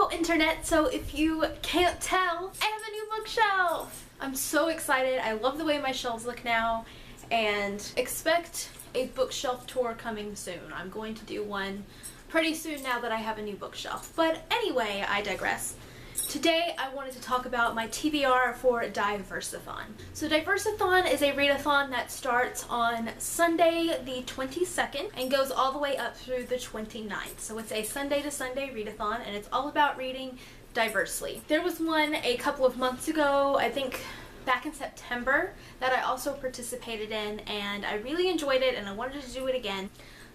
Hello internet, so if you can't tell, I have a new bookshelf! I'm so excited. I love the way my shelves look now, and expect a bookshelf tour coming soon. I'm going to do one pretty soon now that I have a new bookshelf. But anyway, I digress. Today I wanted to talk about my TBR for DiverseAthon. So DiverseAthon is a readathon that starts on Sunday the 22nd and goes all the way up through the 29th. So it's a Sunday to Sunday readathon, and it's all about reading diversely. There was one a couple of months ago, I think back in September, that I also participated in, and I really enjoyed it and I wanted to do it again.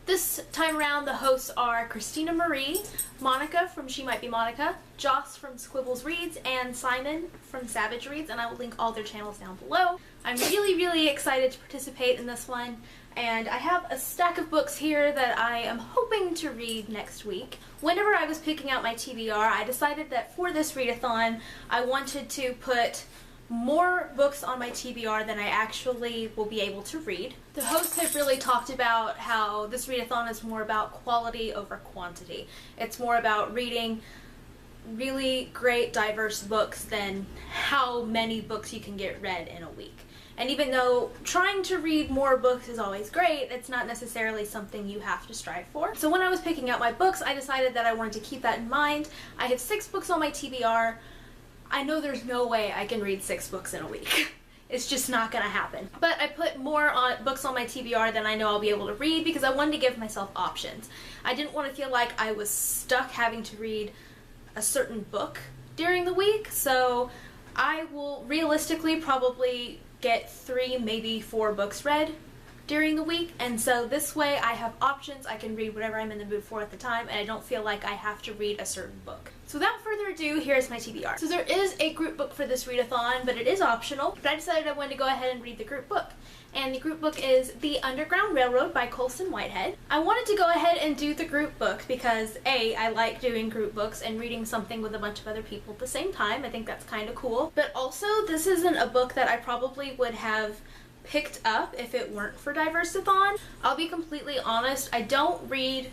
This time around, the hosts are Christina Marie, Monica from She Might Be Monica, Joss from Squibbles Reads, and Simon from Savage Reads, and I will link all their channels down below. I'm really excited to participate in this one, and I have a stack of books here that I am hoping to read next week. Whenever I was picking out my TBR, I decided that for this readathon, I wanted to put more books on my TBR than I actually will be able to read. The hosts have really talked about how this readathon is more about quality over quantity. It's more about reading really great diverse books than how many books you can get read in a week. And even though trying to read more books is always great, it's not necessarily something you have to strive for. So when I was picking out my books, I decided that I wanted to keep that in mind. I have 6 books on my TBR. I know there's no way I can read 6 books in a week. It's just not gonna happen. But I put more books on my TBR than I know I'll be able to read because I wanted to give myself options. I didn't want to feel like I was stuck having to read a certain book during the week, so I will realistically probably get 3, maybe 4 books read during the week, and so this way I have options. I can read whatever I'm in the mood for at the time, and I don't feel like I have to read a certain book. So without further ado, here's my TBR. So there is a group book for this readathon, but it is optional, but I decided I wanted to go ahead and read the group book. And the group book is The Underground Railroad by Colson Whitehead. I wanted to go ahead and do the group book because A, I like doing group books and reading something with a bunch of other people at the same time. I think that's kind of cool. But also, this isn't a book that I probably would have picked up if it weren't for DiverseAthon. I'll be completely honest, I don't read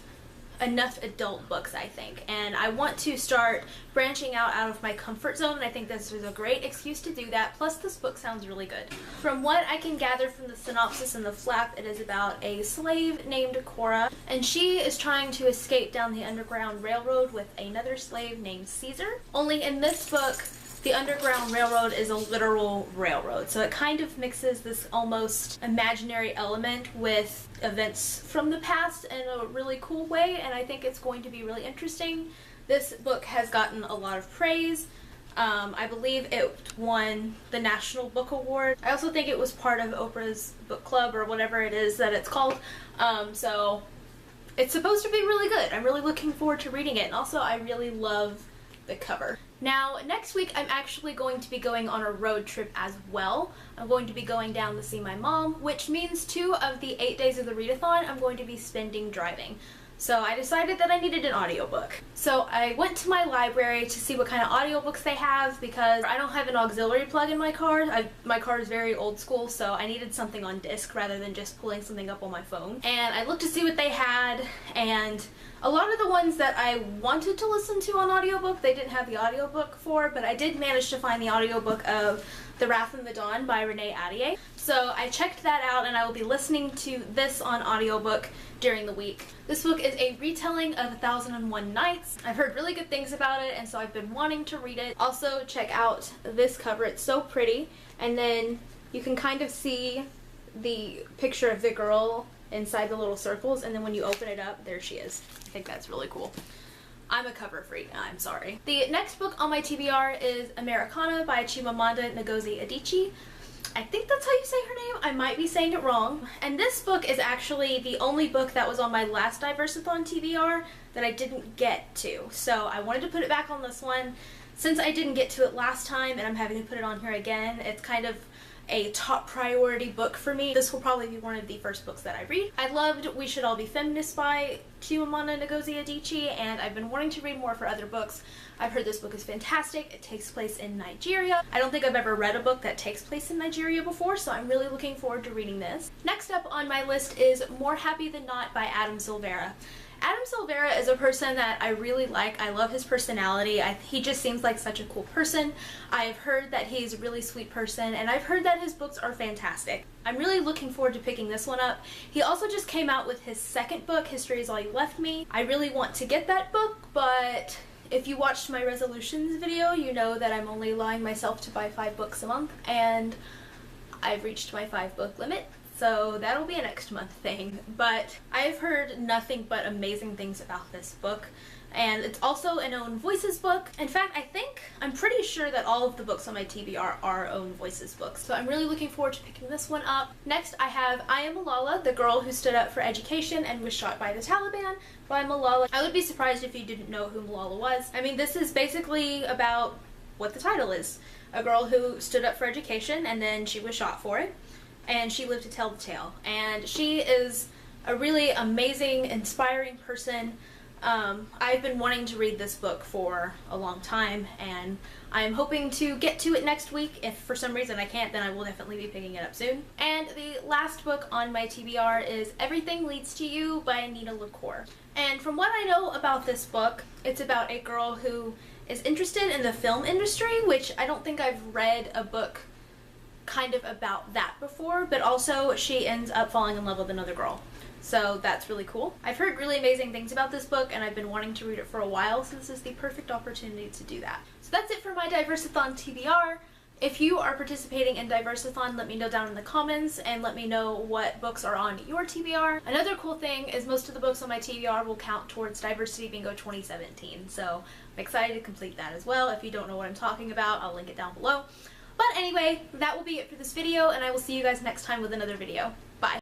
enough adult books, I think, and I want to start branching out of my comfort zone, and I think this is a great excuse to do that. Plus, this book sounds really good. From what I can gather from the synopsis and the flap, it is about a slave named Cora, and she is trying to escape down the Underground Railroad with another slave named Caesar. Only in this book, the Underground Railroad is a literal railroad, so it kind of mixes this almost imaginary element with events from the past in a really cool way, and I think it's going to be really interesting. This book has gotten a lot of praise. I believe it won the National Book Award. I also think it was part of Oprah's book club or whatever it is that it's called, so it's supposed to be really good. I'm really looking forward to reading it, and also I really love the cover. Now, next week I'm actually going to be going on a road trip as well. I'm going to be going down to see my mom, which means 2 of the 8 days of the readathon I'm going to be spending driving. So I decided that I needed an audiobook. So I went to my library to see what kind of audiobooks they have because I don't have an auxiliary plug in my car. My car is very old school, so I needed something on disc rather than just pulling something up on my phone. And I looked to see what they had, and a lot of the ones that I wanted to listen to on audiobook, they didn't have the audiobook for, but I did manage to find the audiobook of The Wrath and the Dawn by Renee Ahdieh. So I checked that out, and I will be listening to this on audiobook during the week. This book is a retelling of 1001 Nights. I've heard really good things about it, and so I've been wanting to read it. Also, check out this cover. It's so pretty, and then you can kind of see the picture of the girl inside the little circles, and then when you open it up, there she is. I think that's really cool. I'm a cover freak, I'm sorry. The next book on my TBR is Americana by Chimamanda Ngozi Adichie. I think that's how you say her name. I might be saying it wrong. And this book is actually the only book that was on my last DiverseAthon TBR that I didn't get to. So I wanted to put it back on this one. Since I didn't get to it last time and I'm having to put it on here again, it's kind of a top priority book for me. This will probably be one of the first books that I read. I loved We Should All Be Feminists by Chimamanda Ngozi Adichie, and I've been wanting to read more for other books. I've heard this book is fantastic. It takes place in Nigeria. I don't think I've ever read a book that takes place in Nigeria before, so I'm really looking forward to reading this. Next up on my list is More Happy Than Not by Adam Silvera. Adam Silvera is a person that I really like. I love his personality. He just seems like such a cool person. I've heard that he's a really sweet person, and I've heard that his books are fantastic. I'm really looking forward to picking this one up. He also just came out with his second book, History Is All You Left Me. I really want to get that book, but if you watched my resolutions video, you know that I'm only allowing myself to buy 5 books a month, and I've reached my 5-book limit. So that'll be a next month thing, but I've heard nothing but amazing things about this book, and it's also an Own Voices book. In fact, I'm pretty sure that all of the books on my TBR are Own Voices books, so I'm really looking forward to picking this one up. Next, I have I Am Malala, the girl who stood up for education and was shot by the Taliban, by Malala. I would be surprised if you didn't know who Malala was. I mean, this is basically about what the title is. A girl who stood up for education and then she was shot for it, and she lived to tell the tale. And she is a really amazing, inspiring person. I've been wanting to read this book for a long time, and I'm hoping to get to it next week. If for some reason I can't, then I will definitely be picking it up soon. And the last book on my TBR is Everything Leads to You by Nina LaCour. And from what I know about this book, it's about a girl who is interested in the film industry, which I don't think I've read a book kind of about that before, but also she ends up falling in love with another girl. So that's really cool. I've heard really amazing things about this book, and I've been wanting to read it for a while, so this is the perfect opportunity to do that. So that's it for my DiverseAthon TBR. If you are participating in DiverseAthon, let me know down in the comments, and let me know what books are on your TBR. Another cool thing is most of the books on my TBR will count towards Diversity Bingo 2017, so I'm excited to complete that as well. If you don't know what I'm talking about, I'll link it down below. But anyway, that will be it for this video, and I will see you guys next time with another video. Bye!